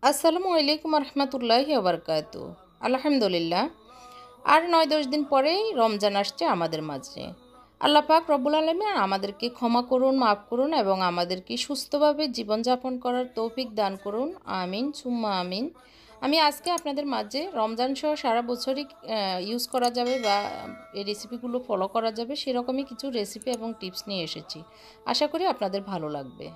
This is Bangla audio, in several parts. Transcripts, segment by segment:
আসসালামু আলাইকুম রহমতুল্লাহি ওবরকাতু। আলহামদুলিল্লাহ, আর ৯-১০ দিন পরেই রমজান আসছে আমাদের মাঝে। আল্লাহ পাক রব্বুল আলামিন আমাদেরকে ক্ষমা করুন, মাফ করুন এবং আমাদেরকে সুস্থভাবে জীবনযাপন করার তৌফিক দান করুন। আমিন সুম্মা আমিন। আমি আজকে আপনাদের মাঝে রমজান সহ সারা বছরই ইউজ করা যাবে বা এই রেসিপিগুলো ফলো করা যাবে সেরকমই কিছু রেসিপি এবং টিপস নিয়ে এসেছি। আশা করি আপনাদের ভালো লাগবে।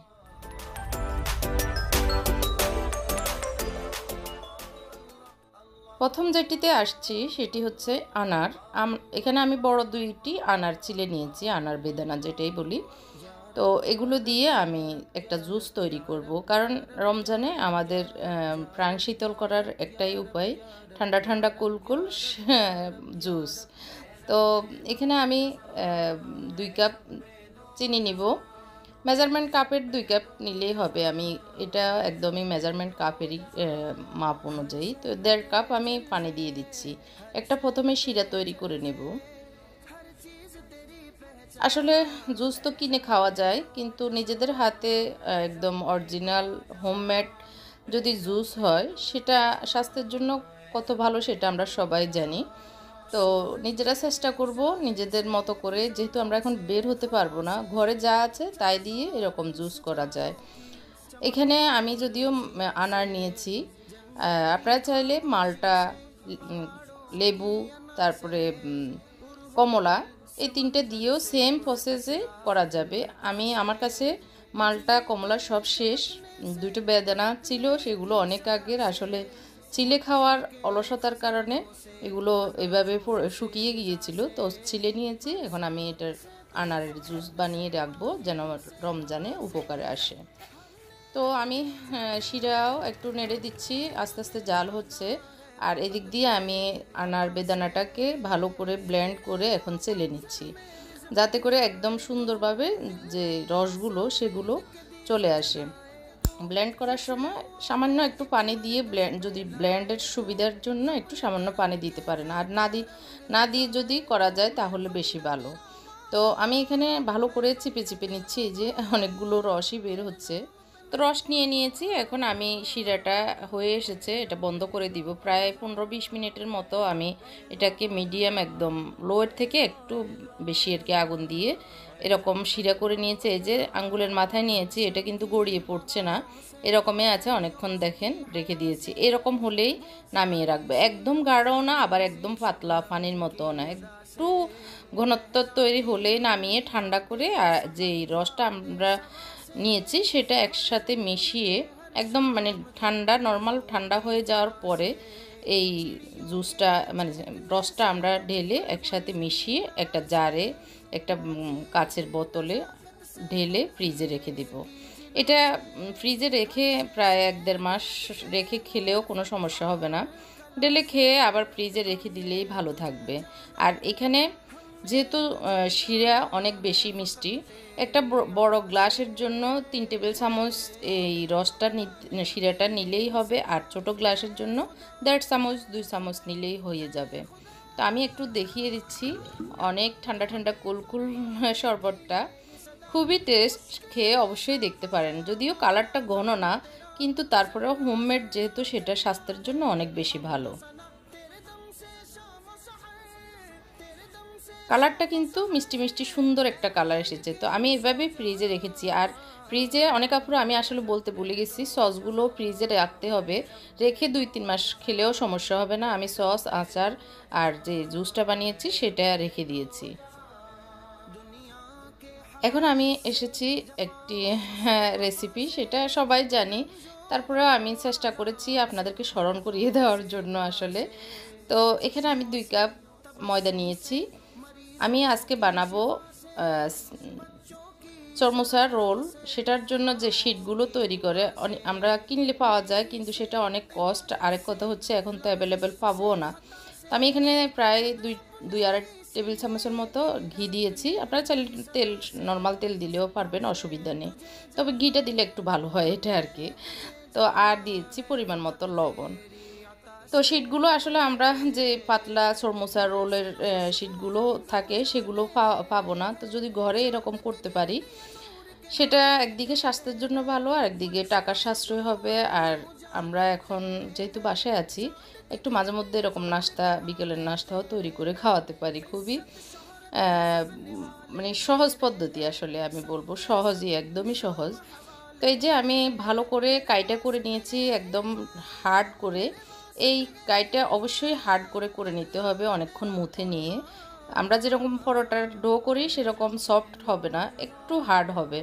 প্রথম যেটিতে আসছি সেটি হচ্ছে আনার। এখানে আমি বড় ২টি আনার চিলে নিয়েছি, আনার বেদানা যেটাই বলি। তো এগুলো দিয়ে আমি একটা জুস তৈরি করব, কারণ রমজানে আমাদের প্রাণ শীতল করার একটাই উপায় ঠান্ডা ঠান্ডা কুলকুল জুস। তো এখানে আমি ২ কাপ চিনি নিব। মেজারমেন্ট কাপের ২ কাপ নিলেই হবে। আমি এটা একদমই মেজারমেন্ট কাপেরই মাপ অনুযায়ী। তো ১.৫ কাপ আমি পানি দিয়ে দিচ্ছি। একটা প্রথমে শিরা তৈরি করে নেব। আসলে জুস তো কিনে খাওয়া যায়, কিন্তু নিজেদের হাতে একদম অরিজিনাল হোমমেড যদি জুস হয় সেটা স্বাস্থ্যের জন্য কত ভালো সেটা আমরা সবাই জানি। তো নিজেরা চেষ্টা করব নিজেদের মতো করে, যেহেতু আমরা এখন বের হতে পারবো না, ঘরে যা আছে তাই দিয়ে এরকম জুস করা যায়। এখানে আমি যদিও আনার নিয়েছি, আপনারা চাইলে মাল্টা, লেবু, তারপরে কমলা, এই ৩টে দিয়েও সেম প্রসেসে করা যাবে। আমার কাছে মাল্টা কমলা সব শেষ, ২টো বেদানা ছিল, সেগুলো অনেক আগের। আসলে চিলে খাওয়ার অলসতার কারণে এগুলো এভাবে শুকিয়ে গিয়েছিল, তো ছিলে নিয়েছি। এখন আমি এটার আনারের জুস বানিয়ে রাখবো যেন রমজানে উপকারে আসে। তো আমি শিরাও একটু নেড়ে দিচ্ছি, আস্তে আস্তে জাল হচ্ছে। আর এদিক দিয়ে আমি আনার বেদানাটাকে ভালো করে ব্লেন্ড করে এখন চেলে নিচ্ছি, যাতে করে একদম সুন্দরভাবে যে রসগুলো সেগুলো চলে আসে। ব্লেন্ড করার সময় সামান্য একটু পানি দিয়ে যদি ব্লেন্ডের সুবিধার জন্য একটু সামান্য পানি দিতে পারেন, আর না দিয়ে যদি করা যায় তাহলে বেশি ভালো। তো আমি এখানে ভালো করে চিপে চিপে নিচ্ছি, এই যে অনেকগুলো রসই বের হচ্ছে। তো রস নিয়ে নিয়েছি, এখন আমি শিরাটা হয়ে এসেছে, এটা বন্ধ করে দিব। প্রায় ১৫-২০ মিনিটের মতো আমি এটাকে মিডিয়াম, একদম লোয়ের থেকে একটু বেশি আর কি আগুন দিয়ে এরকম শিরা করে নিয়েছে। এই যে আঙ্গুলের মাথায় নিয়েছি, এটা কিন্তু গড়িয়ে পড়ছে না, এরকমই আছে। অনেকক্ষণ দেখেন রেখে দিয়েছি। এরকম হলেই নামিয়ে রাখবে, একদম গাঢ়ও না আবার একদম পাতলা পানির মতো না, একটু ঘনত্ব তৈরি হলেই নামিয়ে ঠান্ডা করে যে রসটা আমরা নিয়েছি সেটা একসাথে মিশিয়ে একদম মানে ঠান্ডা, নর্মাল ঠান্ডা হয়ে যাওয়ার পরে এই জুসটা মানে রসটা আমরা ঢেলে একসাথে মিশিয়ে একটা জারে, একটা কাচের বোতলে ঢেলে ফ্রিজে রেখে দিব। এটা ফ্রিজে রেখে প্রায় ১-১.৫ মাস রেখে খেলেও কোনো সমস্যা হবে না। ঢেলে খেয়ে আবার ফ্রিজে রেখে দিলেই ভালো থাকবে। আর এখানে যেহেতু শিরা অনেক বেশি মিষ্টি, একটা বড় গ্লাসের জন্য ৩ টেবিল চামচ এই রসটা শিরাটা নিলেই হবে, আর ছোট গ্লাসের জন্য ১.৫ চামচ ২ চামচ নিলেই হয়ে যাবে। তো আমি একটু দেখিয়ে দিচ্ছি, অনেক ঠান্ডা ঠান্ডা কুলকুল শরবতটা খুবই টেস্ট, খেয়ে অবশ্যই দেখতে পারেন। যদিও কালারটা ঘন না, কিন্তু তারপরেও হোমমেড যেহেতু সেটা স্বাস্থ্যের জন্য অনেক বেশি ভালো। কালারটা কিন্তু মিষ্টি মিষ্টি সুন্দর একটা কালার এসেছে। তো আমি এভাবে ফ্রিজে রেখেছি। আর ফ্রিজে অনেক আপুরা, আমি আসলে বলতে ভুলে গেছি, সসগুলো ফ্রিজে রাখতে হবে, রেখে ২-৩ মাস খেলেও সমস্যা হবে না। আমি সস, আচার আর যে জুসটা বানিয়েছি সেটা রেখে দিয়েছি। এখন আমি এসেছি একটি রেসিপি, সেটা সবাই জানি, তারপরে আমি চেষ্টা করেছি আপনাদেরকে স্মরণ করিয়ে দেওয়ার জন্য আসলে। তো এখানে আমি ২ কাপ ময়দা নিয়েছি। আমি আজকে বানাবো চরমোসার রোল। সেটার জন্য যে শিটগুলো তৈরি করে আমরা কিনলে পাওয়া যায়, কিন্তু সেটা অনেক কস্ট। আরেক কথা হচ্ছে এখন তো অ্যাভেলেবেল পাবোও না। তো আমি এখানে প্রায় ২-২.৫ টেবিল চামচের মতো ঘি দিয়েছি। আপনারা চাইলে তেল, নর্মাল তেল দিলেও পারবেন, অসুবিধা নেই, তবে ঘিটা দিলে একটু ভালো হয় এটা আর কি। তো আর দিয়েছি পরিমাণ মতো লবণ। তো শিটগুলো আসলে আমরা যে পাতলা সমোসা রোলের শিটগুলো থাকে সেগুলো পাবো না। তো যদি ঘরে এরকম করতে পারি, সেটা একদিকে স্বাস্থ্যের জন্য ভালো, আর একদিকে টাকার সাশ্রয় হবে, আর আমরা এখন যেহেতু বাসায় আছি, একটু মাঝে মধ্যে এরকম নাস্তা, বিকেলের নাস্তাও তৈরি করে খাওয়াতে পারি। খুবই মানে সহজ পদ্ধতি, আসলে আমি বলবো সহজই, একদমই সহজ। তো এই যে আমি ভালো করে কাইটা করে নিয়েছি, একদম হার্ড করে। এই কাইটা অবশ্যই হার্ড করে করে নিতে হবে, অনেকক্ষণ মুথে নিয়ে। আমরা যেরকম পরোটার ডো করি সেরকম সফট হবে না, একটু হার্ড হবে।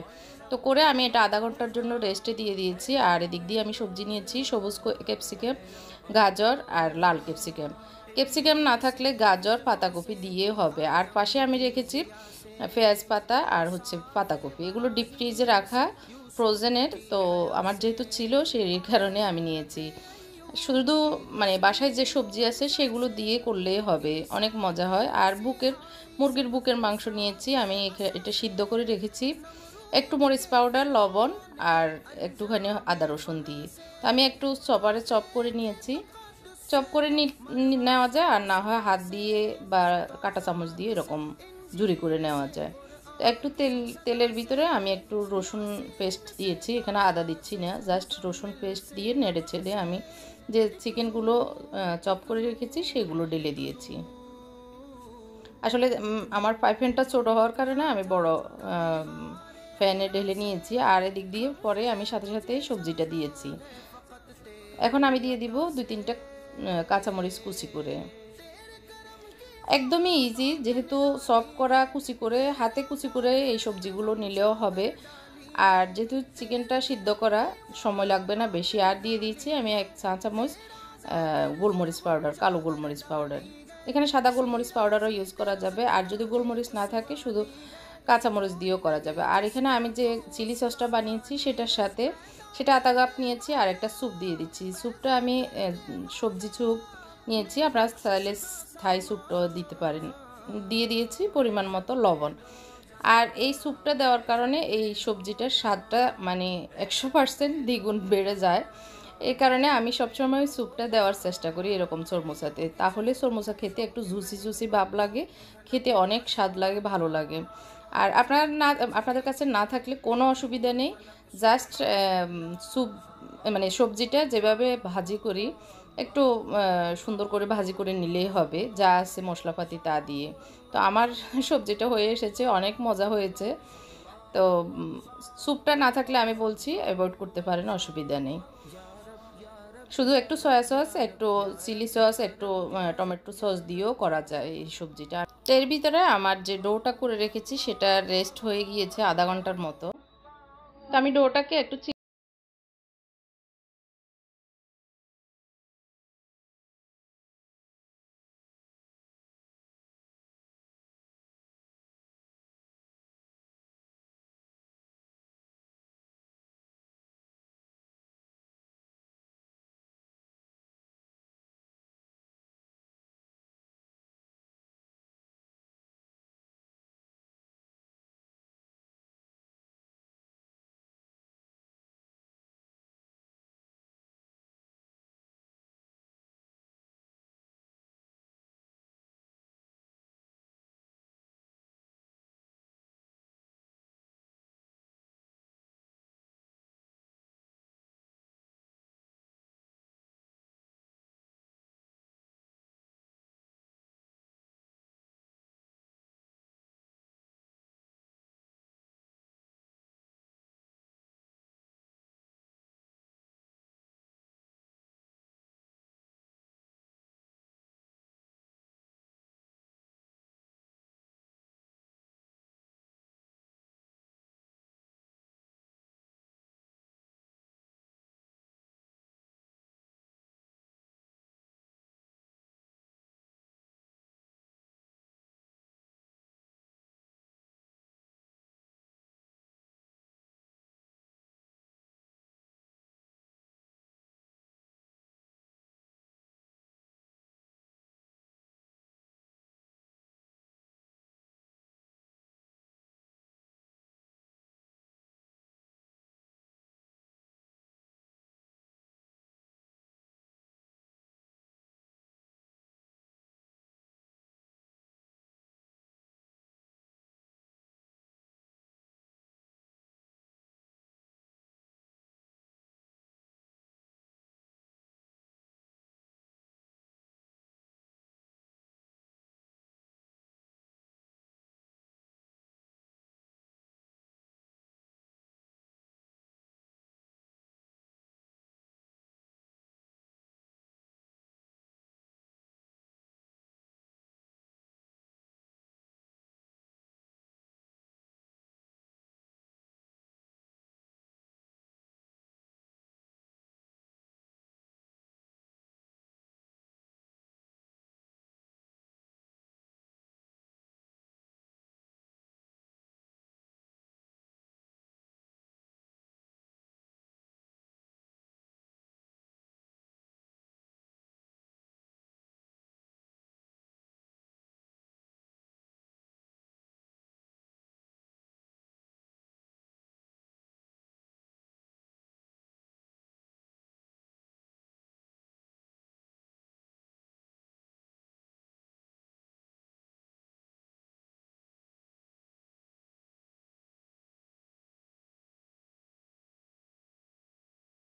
তো করে আমি এটা আধা ঘন্টার জন্য রেস্টে দিয়ে দিয়েছি। আর এদিক দিয়ে আমি সবজি নিয়েছি, সবুজ ক্যাপসিকাম, গাজর আর লাল ক্যাপসিকাম। ক্যাপসিকাম না থাকলে গাজর, পাতাকপি দিয়ে হবে। আর পাশে আমি রেখেছি পেঁয়াজ পাতা আর হচ্ছে পাতাকপি। এগুলো ডিপ ফ্রিজে রাখা, ফ্রোজেনের। তো আমার যেহেতু ছিল সেই কারণে আমি নিয়েছি। শুধু মানে বাসায় যে সবজি আছে সেগুলো দিয়ে করলেই হবে, অনেক মজা হয়। আর মুরগির বুকের মাংস নিয়েছি আমি, এটা সিদ্ধ করে রেখেছি একটু মরিচ পাউডার, লবণ আর একটুখানি আদা রসুন দিয়ে। তো আমি একটু চপারে চপ করে নিয়েছি। চপ করে নেওয়া যায়, আর না হয় হাত দিয়ে বা কাঁটা চামচ দিয়ে এরকম ঝুরি করে নেওয়া যায়। তো একটু তেলের ভিতরে আমি একটু রসুন পেস্ট দিয়েছি, এখানে আদা দিচ্ছি না, জাস্ট রসুন পেস্ট দিয়ে নেড়ে ছেড়ে আমি যে চিকেনগুলো চপ করে রেখেছি সেগুলো ঢেলে দিয়েছি। আসলে আমার ফ্রাই প্যানটা ছোটো হওয়ার কারণে আমি বড় প্যানে ঢেলে নিয়েছি। আর এদিক দিয়ে পরে আমি সাথে সাথে সবজিটা দিয়েছি। এখন আমি দিয়ে দিব 2-3টা কাঁচামরিচ কুচি করে। একদমই ইজি, যেহেতু সফট করা, কুচি করে হাতে কুচি করে এই সবজিগুলো নিলেও হবে। আর যেহেতু চিকেনটা সিদ্ধ করা, সময় লাগবে না বেশি। আর দিয়ে দিয়েছি আমি 1 চা চামচ গোলমরিচ পাউডার, কালো গোলমরিচ পাউডার। এখানে সাদা গোলমরিচ পাউডারও ইউজ করা যাবে, আর যদি গোলমরিচ না থাকে শুধু কাঁচামরিচ দিয়েও করা যাবে। আর এখানে আমি যে চিলি সসটা বানিয়েছি সেটার সাথে সেটা আধা কাপ নিয়েছি, আর একটা স্যুপ দিয়ে দিচ্ছি। স্যুপটা আমি সবজি স্যুপ নিয়েছি, আপনারা চাইলে থাই স্যুপটাও দিতে পারেন। দিয়ে দিয়েছি পরিমাণ মতো লবণ। আর এই স্যুপটা দেওয়ার কারণে এই সবজিটার স্বাদটা মানে 100% দ্বিগুণ বেড়ে যায়। এই কারণে আমি সবসময় স্যুপটা দেওয়ার চেষ্টা করি এরকম চরমুচাতে, তাহলে চরমুচা খেতে একটু জুসি জুসি ভাব লাগে, খেতে অনেক স্বাদ লাগে, ভালো লাগে। আর আপনাদের কাছে না থাকলে কোনো অসুবিধা নেই, জাস্ট স্যুপ মানে সবজিটা যেভাবে ভাজি করি একটু সুন্দর করে ভাজি করে নিলেই হবে, যা আছে মশলাপাতি তা দিয়ে। তো আমার সবজিটা হয়ে এসেছে, অনেক মজা হয়েছে। তো স্যুপটা না থাকলে আমি বলছি অ্যাভয়েড করতে পারেন, অসুবিধা নেই। শুধু একটু সয়া সস, একটু চিলি সস, একটু টমেটো সস দিয়েও করা যায় এই সবজিটা। তো এর ভিতরে আমার যে ডোটা করে রেখেছি সেটা রেস্ট হয়ে গিয়েছে আধা ঘন্টার মতো। তো আমি ডোটাকে একটু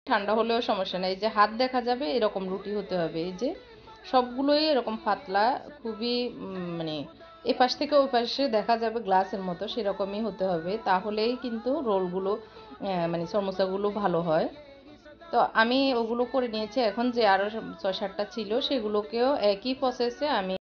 ঠান্ডা হলেও সমস্যা নেই, এই যে হাত দেখা যাবে এরকম রুটি হতে হবে। এই যে সবগুলোই এরকম পাতলা, খুবই মানে এপাশ থেকে ওই পাশে দেখা যাবে গ্লাসের মতো, সেরকমই হতে হবে, তাহলেই কিন্তু রোলগুলো মানে সমোসাগুলো ভালো হয়। তো আমি ওগুলো করে নিয়েছি। এখন যে আরও 6-7টা ছিল সেগুলোকেও একই প্রসেসে আমি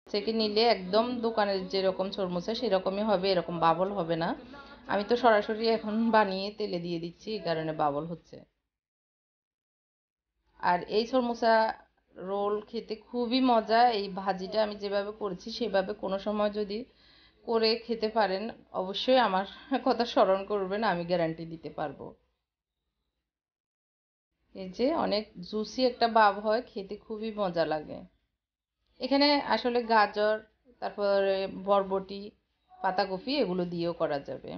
থেকে নিলে একদম দোকানের যেরকম চরমুচা সেরকমই হবে, এরকম বাবল হবে না। আমি তো সরাসরি এখন বানিয়ে তেলে দিয়ে দিচ্ছি, এই কারণে বাবল হচ্ছে। আর এই সমোসা রোল খেতে খুবই মজা। এই ভাজিটা আমি যেভাবে করেছি সেভাবে কোনো সময় যদি করে খেতে পারেন, অবশ্যই আমার কথা স্মরণ করবেন, আমি গ্যারান্টি দিতে পারবো। এই যে অনেক জুসি একটা ভাব হয়, খেতে খুবই মজা লাগে। এখানে আসলে গাজর, তারপরে বরবটি, পাতাকপি এগুলো দিয়েও করা যাবে।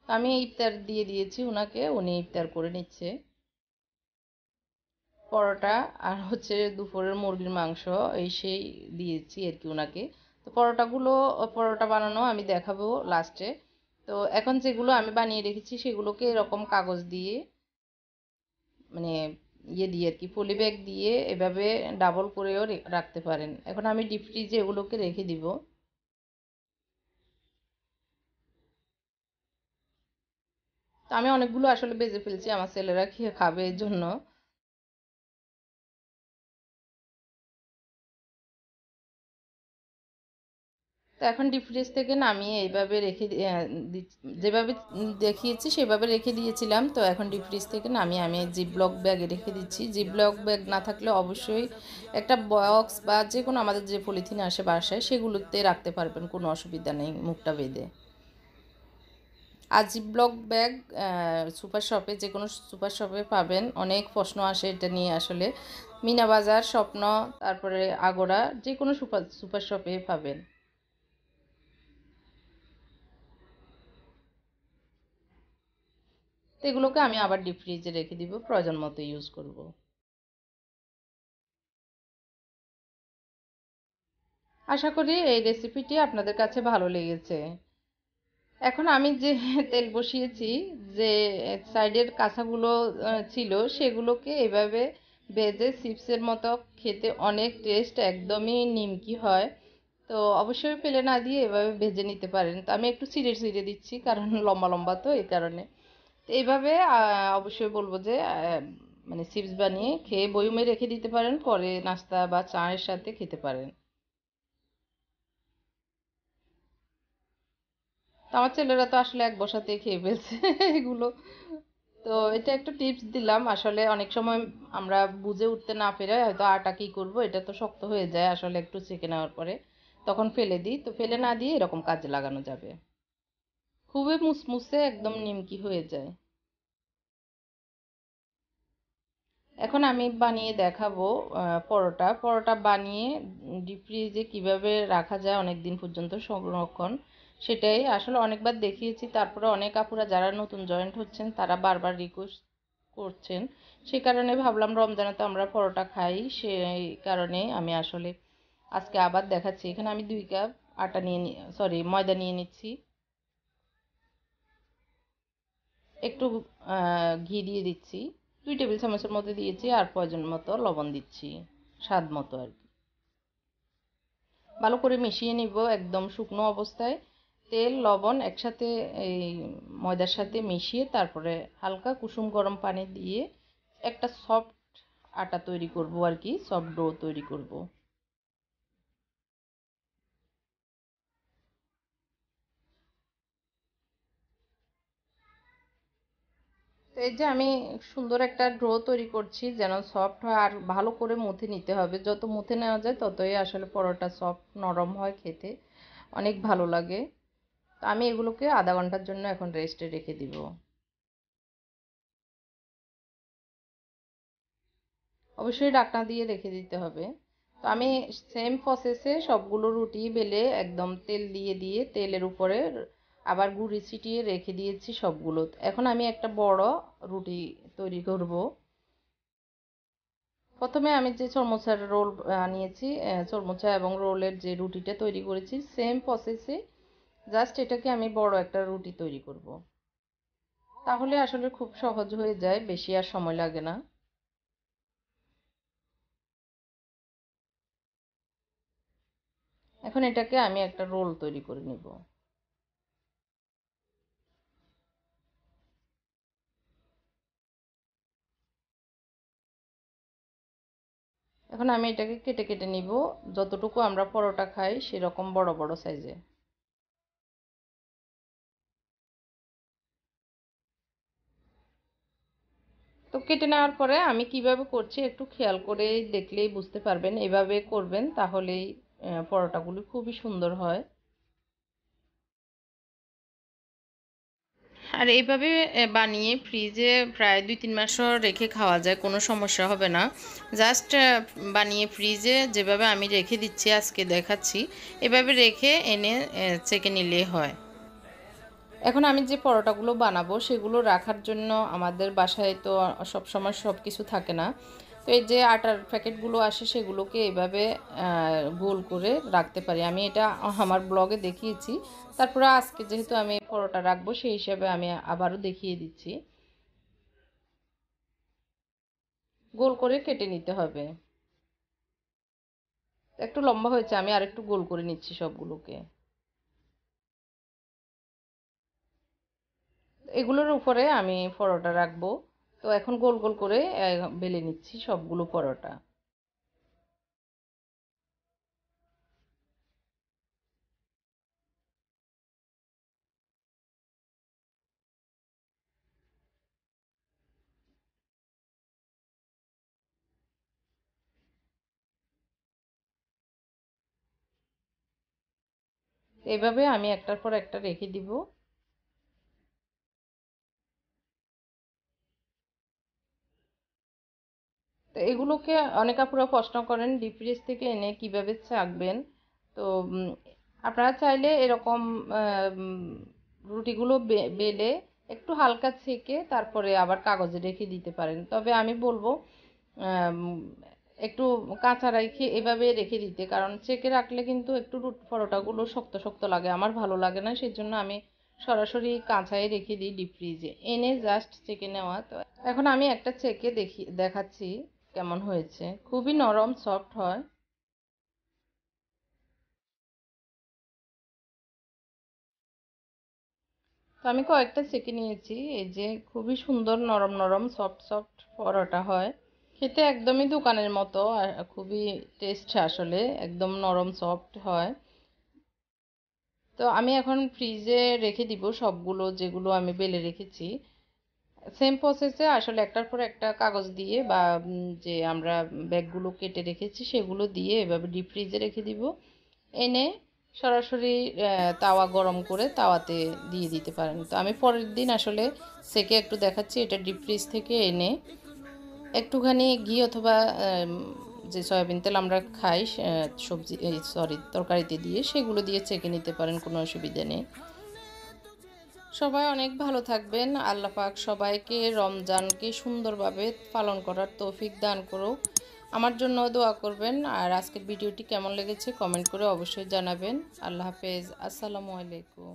আমি ইফতার দিয়ে দিয়েছি ওনাকে, উনি ইফতার করে নিচ্ছে। পরোটা আর হচ্ছে দুপুরের মুরগির মাংস এই সেই দিয়েছি আর কি ওনাকে। তো পরোটা বানানো আমি দেখাবো লাস্টে। তো এখন যেগুলো আমি বানিয়ে রেখেছি সেগুলোকে এরকম কাগজ দিয়ে, মানে ইয়ে দিয়ে আর কি, পলি ব্যাগ দিয়ে এভাবে ডাবল করেও রাখতে পারেন। এখন আমি ডিপ ফ্রিজে এগুলোকে রেখে দিব। তো আমি অনেকগুলো আসলে বেজে ফেলছি, আমার ছেলেরা খেয়ে খাবে এর জন্য। তো এখন ডিপ ফ্রিজ থেকে নামিয়ে এইভাবে যেভাবে দেখিয়েছি সেভাবে রেখে দিয়েছিলাম। তো এখন ডিপ ফ্রিজ থেকে নামিয়ে আমি জিপলক ব্যাগে রেখে দিচ্ছি। জিপলক ব্যাগ না থাকলে অবশ্যই একটা বক্স বা যে কোনো আমাদের যে পলিথিন আসে বাসায় সেগুলোতে রাখতে পারবেন, কোনো অসুবিধা নেই মুখটা বেঁধে। আর জিপলক ব্যাগ সুপার শপে, যে কোনো সুপার শপে পাবেন। অনেক প্রশ্ন আসে এটা নিয়ে আসলে। মিনা বাজার, স্বপ্ন, তারপরে আগোড়া, যে কোনো সুপার সুপার শপে পাবেন। তো এগুলোকে আমি আবার ডিপ ফ্রিজে রেখে দিব, প্রয়োজন মতো ইউজ করব। আশা করি এই রেসিপিটি আপনাদের কাছে ভালো লেগেছে। এখন আমি যে তেল বসিয়েছি, যে সাইডের কাঁচাগুলো ছিল সেগুলোকে এভাবে ভেজে চিপসের মতো খেতে অনেক টেস্ট, একদমই নিমকি হয়। তো অবশ্যই ফেলে না দিয়ে এভাবে ভেজে নিতে পারেন। তো আমি একটু চিড়ে চিড়ে দিচ্ছি কারণ লম্বা লম্বা তো এই কারণে। তো এইভাবে অবশ্যই বলবো যে মানে চিপস বানিয়ে খেয়ে বয়মে রেখে দিতে পারেন, পরে নাস্তা বা চায়ের সাথে খেতে পারেন। তো আমার ছেলেরা তো আসলে এক বসাতেই খেয়ে ফেলছে এগুলো। তো এটা একটা টিপস দিলাম। আসলে অনেক সময় আমরা বুঝে উঠতে না পেরে হয়তো আটা কি করব, এটা তো শক্ত হয়ে যায় আসলে একটু সেঁকে নেওয়ার পরে, তখন ফেলে দিই। তো ফেলে না দিয়ে এরকম কাজে লাগানো যাবে, খুবই মুসমুসে একদম নিমকি হয়ে যায়। এখন আমি বানিয়ে দেখাবো পরোটা। পরোটা বানিয়ে ডিপ ফ্রিজে কীভাবে রাখা যায় অনেক দিন পর্যন্ত সংরক্ষণ, সেটাই আসলে অনেকবার দেখিয়েছি। তারপরে অনেক আপুরা যারা নতুন জয়েন্ট হচ্ছেন তারা বারবার রিকোয়েস্ট করছেন, সে কারণে ভাবলাম রমজানে তো আমরা পরোটা খাই, সেই কারণে আমি আসলে আজকে আবার দেখাচ্ছি। এখানে আমি 2 কাপ আটা নিয়ে সরি ময়দা নিয়ে নিচ্ছি, একটু ঘি দিয়ে দিচ্ছি, 2 টেবিল চামচের মতো দিয়েছি, আর প্রয়োজন মতো লবণ দিচ্ছি, স্বাদ মতো আর কি। ভালো করে মিশিয়ে নিব একদম শুকনো অবস্থায়। তেল লবণ একসাথে এই ময়দার সাথে মিশিয়ে তারপরে হালকা কুসুম গরম পানি দিয়ে একটা সফট আটা তৈরি করব আর কি, সফট ডো তৈরি করব। তো এই যে আমি সুন্দর একটা ডো তৈরি করছি যেন সফট হয়, আর ভালো করে মুথে নিতে হবে। যত মুথে নেওয়া যায় ততই আসলে পরোটা সফট নরম হয়, খেতে অনেক ভালো লাগে। তো আমি এগুলোকে আধা ঘন্টার জন্য এখন রেস্টে রেখে দিব। অবশ্যই ঢাকনা দিয়ে রেখে দিতে হবে। তো আমি সেম প্রসেসে সবগুলো রুটি বেলে একদম তেল দিয়ে দিয়ে তেলের উপরে আবার গুঁড়ি ছিটিয়ে রেখে দিয়েছি সবগুলো। এখন আমি একটা বড় রুটি তৈরি করব। প্রথমে আমি যে চরমোচার রোল নিয়েছি, চরমোচা এবং রোলের যে রুটিটা তৈরি করেছি সেম প্রসেসে, জাস্ট এটাকে আমি বড় একটা রুটি তৈরি করব। তাহলে আসলে খুব সহজ হয়ে যায়, বেশি আর সময় লাগে না। এখন এটাকে আমি একটা রোল তৈরি করে নিব। এখন আমি এটাকে কেটে কেটে নিব, যতটুকু আমরা পরোটা খাই সেরকম বড় বড় সাইজে। তো কেটে নেওয়ার পরে আমি কিভাবে করছি একটু খেয়াল করে দেখলেই বুঝতে পারবেন, এভাবে করবেন তাহলেই পরোটাগুলো খুবই সুন্দর হয়। আর এইভাবে বানিয়ে ফ্রিজে প্রায় 2-3 মাসও রেখে খাওয়া যায়, কোনো সমস্যা হবে না। জাস্ট বানিয়ে ফ্রিজে যেভাবে আমি রেখে দিচ্ছি আজকে দেখাচ্ছি, এভাবে রেখে এনে চেকে নিলেই হয়। এখন আমি যে পরোটাগুলো বানাবো সেগুলো রাখার জন্য আমাদের বাসায় তো সব সময় সব কিছু থাকে না। তো এই যে আটার প্যাকেটগুলো আসে সেগুলোকে এইভাবে গোল করে রাখতে পারি। আমি এটা আমার ব্লগে দেখিয়েছি। তারপরে আজকে যেহেতু আমি পরোটা রাখবো সেই হিসাবে আমি আবারও দেখিয়ে দিচ্ছি। গোল করে কেটে নিতে হবে। একটু লম্বা হয়েছে, আমি আরেকটু গোল করে নিচ্ছি সবগুলোকে। এগুলোর উপরে আমি পরোটা রাখবো। তো এখন গোল গোল করে বেলে নিচ্ছি সবগুলো পরোটা। এইভাবে আমি একটার পর একটা রেখে দিব। তো এগুলোকে অনেক আপুরা প্রশ্ন করেন ডিপ ফ্রিজ থেকে এনে কিভাবে ছাঁকবেন। তো আপনারা চাইলে এরকম রুটিগুলো বেলে একটু হালকা ছেঁকে তারপরে আবার কাগজে রেখে দিতে পারেন। তবে আমি বলবো আম, একটু কাঁচা রেখে এভাবে রেখে দিতে, কারণ ছেঁকে রাখলে কিন্তু একটু পরোটাগুলো শক্ত শক্ত লাগে, আমার ভালো লাগে না, সেই জন্য আমি সরাসরি কাঁচায় রেখে দিই ডিপ ফ্রিজে, এনে জাস্ট চেকে নেওয়া। তো এখন আমি একটা চেকে দেখাচ্ছি কেমন হয়েছে। খুবই নরম সফট হয়। তো আমি কয়েকটা চেকে নিয়েছি, এই যে খুবই সুন্দর নরম নরম সফট সফট পরোটা হয়। খেতে একদমই দোকানের মতো, আর খুবই টেস্ট আসলে, একদম নরম সফট হয়। তো আমি এখন ফ্রিজে রেখে দিব সবগুলো, যেগুলো আমি বেলে রেখেছি। সেম প্রসেসে আসলে একটার পর একটা কাগজ দিয়ে বা যে আমরা ব্যাগগুলো কেটে রেখেছি সেগুলো দিয়ে এভাবে ডিপ ফ্রিজে রেখে দিব। এনে সরাসরি তাওয়া গরম করে তাওয়াতে দিয়ে দিতে পারেন। তো আমি পরের দিন আসলে সেকে একটু দেখাচ্ছি। এটা ডিপ ফ্রিজ থেকে এনে একটুখানি ঘি অথবা যে সয়াবিন তেল আমরা খাই সবজি, সরি, তরকারিতে দিয়ে, সেগুলো দিয়ে চেকে নিতে পারেন, কোনো অসুবিধা নেই। সবাই অনেক ভালো থাকবেন। আল্লাহ পাক সবাইকে রমজানকে সুন্দরভাবে পালন করার তৌফিক দান করুক। আমার জন্য দোয়া করবেন। আর আজকের ভিডিওটি কেমন লেগেছে কমেন্ট করে অবশ্যই জানাবেন। আল্লাহ হাফেজ, আসসালামু আলাইকুম।